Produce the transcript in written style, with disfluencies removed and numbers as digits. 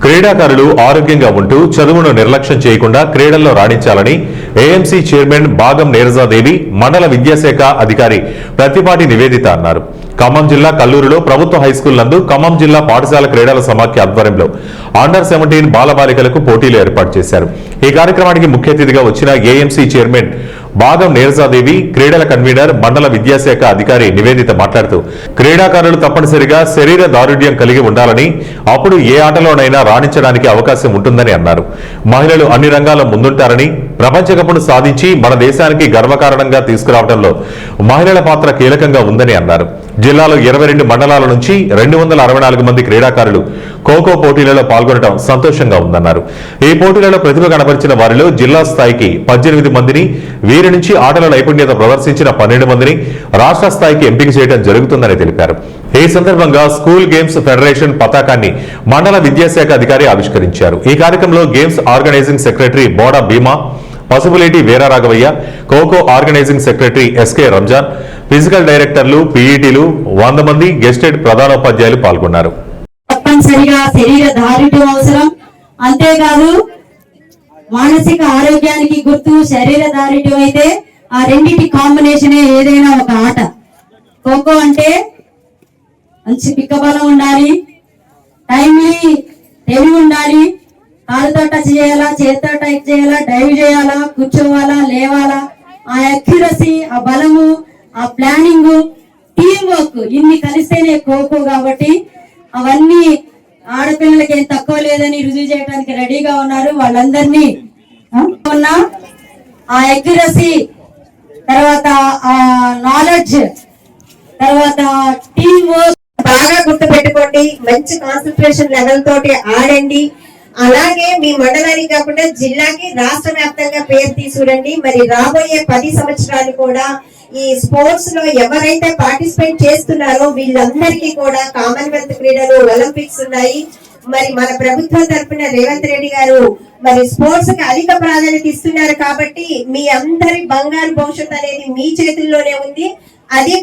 క్రీడాకారులు ఆరోగ్యంగా ఉంటూ చదువును నిర్లక్ష్యం చేయకుండా క్రీడల్లో రాణించాలని ఏఎంసీ చైర్మన్ బాగం నీరజాదేవి మండల విద్యాశాఖ అధికారి ప్రతిపాటి నివేదిత అన్నారు. ఖమ్మం జిల్లా కల్లూరులో ప్రభుత్వ హైస్కూల్ నందు ఖమ్మం జిల్లా పాఠశాల క్రీడల సమాఖ్య ఆధ్వర్యంలో అండర్ 17 బాలబాలికలకు పోటీలు ఏర్పాటు చేశారు. ఈ కార్యక్రమానికి ముఖ్య అతిథిగా వచ్చిన ఏఎంసీ చైర్మన్ బాగం నీరజాదేవి, క్రీడల కన్వీనర్ మండల విద్యాశాఖ అధికారి నివేదిత మాట్లాడుతూ క్రీడాకారులు తప్పనిసరిగా శరీర దారుఢ్యం కలిగి ఉండాలని, అప్పుడు ఏ ఆటలోనైనా రాణించడానికి అవకాశం ఉంటుందని అన్నారు. మహిళలు అన్ని రంగాల్లో ముందుంటారని, ప్రపంచ కప్ను సాధించి మన దేశానికి గర్వకారణంగా తీసుకురావడంలో మహిళల పాత్ర కీలకంగా ఉందని అన్నారు. జిల్లాలో 22 మండలాల నుంచి 264 మంది క్రీడాకారులు ఖోఖో పోటీలలో పాల్గొనడం సంతోషంగా ఉందన్నారు. ఈ పోటీలలో ప్రతిభ కనబరిచిన వారిలో జిల్లా స్థాయికి 18 మందిని, వీరి నుంచి ఆటల నైపుణ్యత ప్రదర్శించిన 12 మందిని రాష్ట్ర స్థాయికి ఎంపిక చేయడం జరుగుతుందని తెలిపారు. ఈ సందర్భంగా స్కూల్ గేమ్స్ ఫెడరేషన్ పతాకాన్ని మండల విద్యాశాఖ అధికారి ఆవిష్కరించారు. ఈ కార్యక్రమంలో games organizing secretary Boda Bhima, Pasupuleti Veeraraghavaiah, khokho organizing secretary SK Ramzan, physical డైరెక్టర్లు, పీఈటీలు, 100 మంది గెస్టెడ్ ప్రధానోపాధ్యాయులు పాల్గొన్నారు. తప్పనిసరిగా శరీర దారుఢ్యం అవసరం. అంతేకాదు మానసిక ఆరోగ్యానికి గుర్తు శరీర దారుఢ్యం అయితే ఆ రెండింటి కాంబినేషనే ఏదైనా ఒక ఆట. ఖోఖో అంటే మంచి పిక్కబలం ఉండాలి, టైమ్లీ తెలివి ఉండాలి, కాలుతో టచ్ చేయాలా, చేతితో టచ్ చేయాలా, డైవ్ చేయాలా, కూర్చోవాలా, లేవాలా, ఆ అక్యురసీ, ఆ బలము, ఆ ప్లానింగ్, టీం వర్క్ ఇన్ని కలిస్తేనే ఖోఖో. కాబట్టి అవన్నీ ఆడపిల్లలకి ఏం తక్కువ లేదని రుజువు చేయడానికి రెడీగా ఉన్నారు. వాళ్ళందరినీ ఉన్న ఆ అక్యురసీ, తర్వాత ఆ నాలెడ్జ్, తర్వాత టీం వర్క్ బాగా గుర్తు పెట్టుకోండి. మంచి కాన్సన్ట్రేషన్ లెవెల్ తోటి ఆడండి. అలాగే మీ మండలానికి కాకుండా జిల్లాకి రాష్ట్ర వ్యాప్తంగా పేరు తీసుకురండి. మరి రాబోయే 10 సంవత్సరాలు కూడా ఈ స్పోర్ట్స్ లో ఎవరైతే పార్టిసిపేట్ చేస్తున్నారో వీళ్ళందరికీ కూడా కామన్వెల్త్ క్రీడలు, ఒలింపిక్స్ ఉన్నాయి. మరి మన ప్రభుత్వం తరఫున రేవంత్ రెడ్డి గారు మరి స్పోర్ట్స్ కి అధిక ప్రాధాన్యత ఇస్తున్నారు. కాబట్టి మీ అందరి బంగారు భవిష్యత్తు అనేది మీ చేతుల్లోనే ఉంది. అది